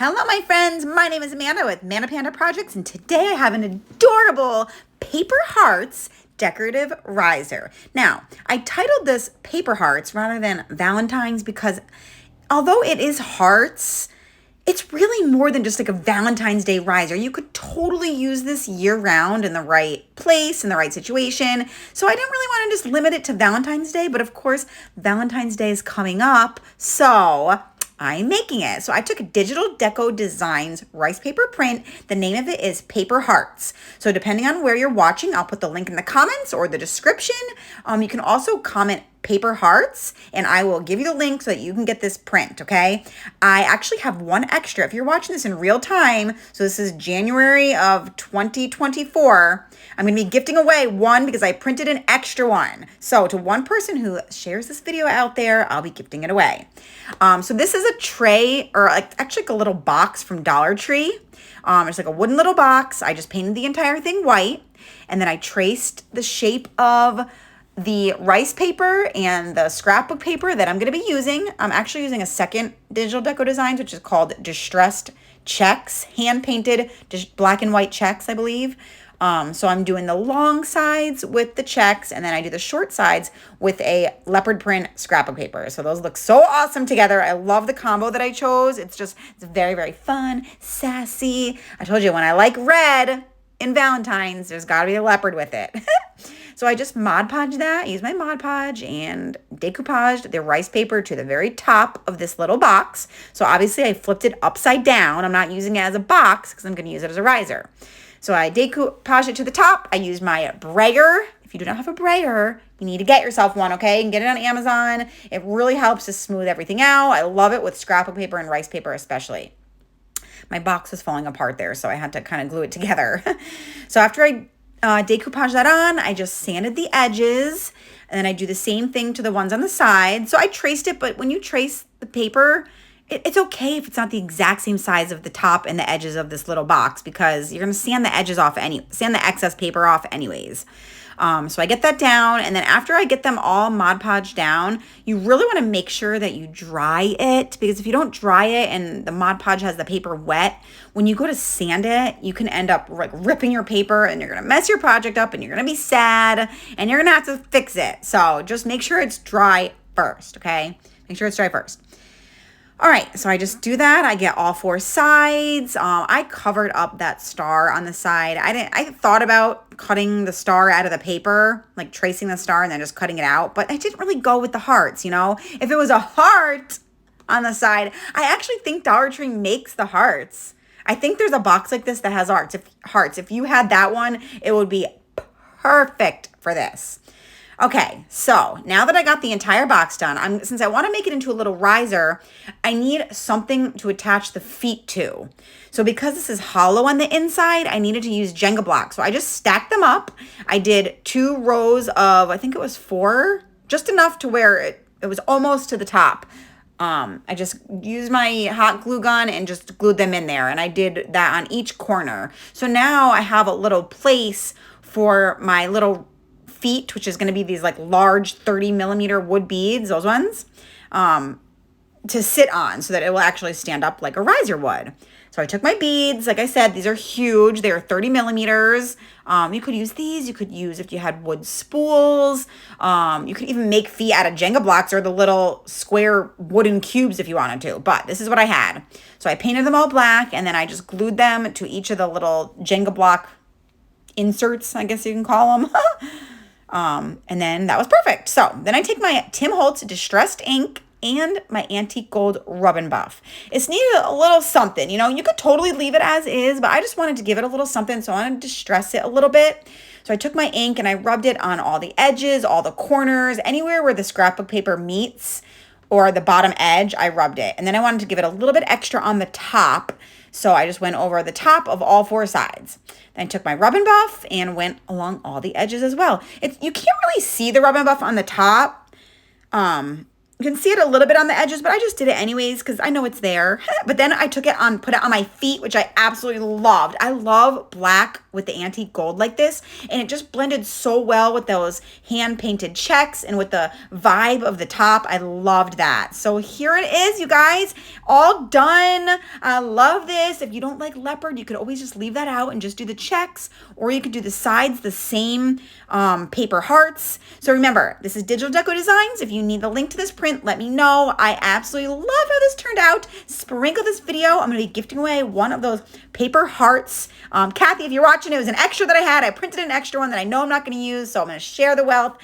Hello, my friends. My name is Amanda with Mana Panda Projects, and today I have an adorable paper hearts decorative riser. Now, I titled this Paper Hearts rather than Valentine's because although it is hearts, it's really more than just like a Valentine's Day riser. You could totally use this year round in the right place, in the right situation. So I didn't really want to just limit it to Valentine's Day, but of course, Valentine's Day is coming up. So I'm making it. So I took a Digital Deco Designs rice paper print. The name of it is Paper Hearts. So depending on where you're watching, I'll put the link in the comments or the description. You can also comment Paper Hearts and I will give you the link so that you can get this print, okay? I actually have one extra. If you're watching this in real time, so this is January of 2024, I'm going to be gifting away one because I printed an extra one. So to one person who shares this video out there, I'll be gifting it away. So this is a tray, or actually like a little box from Dollar Tree. It's like a wooden little box. I just painted the entire thing white, and then I traced the shape of the rice paper and the scrapbook paper that I'm going to be using. I'm actually using a second Digital Deco Designs, which is called Distressed Checks, hand-painted black and white checks, I believe. So I'm doing the long sides with the checks, and then I do the short sides with a leopard print scrapbook paper. So those look so awesome together. I love the combo that I chose. It's very, very fun, sassy. I told you, when I like red in Valentine's, there's got to be a leopard with it. So I just Mod Podged that, used my Mod Podge and decoupaged the rice paper to the very top of this little box. So obviously I flipped it upside down. I'm not using it as a box because I'm going to use it as a riser. So I decoupaged it to the top. I used my brayer. If you do not have a brayer, you need to get yourself one, okay? You can get it on Amazon. It really helps to smooth everything out. I love it with scrapbook paper and rice paper especially. My box is falling apart there, so I had to kind of glue it together. So after I decoupage that on, I just sanded the edges, and then I do the same thing to the ones on the side. So I traced it, but when you trace the paper, it's okay if it's not the exact same size of the top and the edges of this little box because you're going to sand the edges off, sand the excess paper off anyways. So I get that down, and then after I get them all Mod Podged down, you really want to make sure that you dry it, because if you don't dry it and the Mod Podge has the paper wet, when you go to sand it, you can end up like ripping your paper and you're going to mess your project up and you're going to be sad and you're going to have to fix it. So just make sure it's dry first, okay? Make sure it's dry first. All right, so I just do that. I get all four sides. I covered up that star on the side. I thought about cutting the star out of the paper, like tracing the star and then just cutting it out, but I didn't really go with the hearts, you know? If it was a heart on the side, I actually think Dollar Tree makes the hearts. I think there's a box like this that has hearts. If you had that one, it would be perfect for this. Okay, so now that I got the entire box done, since I want to make it into a little riser, I need something to attach the feet to. So because this is hollow on the inside, I needed to use Jenga blocks. So I just stacked them up. I did 2 rows of, I think it was 4, just enough to where it was almost to the top. I just used my hot glue gun and just glued them in there, and I did that on each corner. So now I have a little place for my little feet, which is going to be these like large 30mm wood beads, those ones, to sit on so that it will actually stand up like a riser would. So I took my beads. Like I said, these are huge. They are 30mm. You could use these. You could use, if you had wood spools. You could even make feet out of Jenga blocks or the little square wooden cubes if you wanted to. But this is what I had. So I painted them all black, and then I just glued them to each of the little Jenga block inserts, I guess you can call them. And then that was perfect. So then I take my Tim Holtz Distressed Ink and my Antique Gold Rub and Buff. It's needed a little something, you know, you could totally leave it as is, but I just wanted to give it a little something. So I wanted to distress it a little bit. So I took my ink and I rubbed it on all the edges, all the corners, anywhere where the scrapbook paper meets or the bottom edge, I rubbed it. And then I wanted to give it a little bit extra on the top. So I just went over the top of all 4 sides. Then I took my Rub and Buff and went along all the edges as well. You can't really see the Rub and Buff on the top. You can see it a little bit on the edges, but I just did it anyways because I know it's there. But then I took it on, put it on my feet, which I absolutely loved. I love black with the antique gold like this, and it just blended so well with those hand-painted checks and with the vibe of the top. I loved that. So here it is, you guys, all done. I love this. If you don't like leopard, you could always just leave that out and just do the checks, or you could do the sides the same paper hearts. So remember, this is Digital Deco Designs. If you need the link to this print, let me know. I absolutely love how this turned out. Sprinkle this video. I'm going to be gifting away one of those paper hearts. Kathy, if you're watching, it was an extra that I had. I printed an extra one that I know I'm not going to use, so I'm going to share the wealth.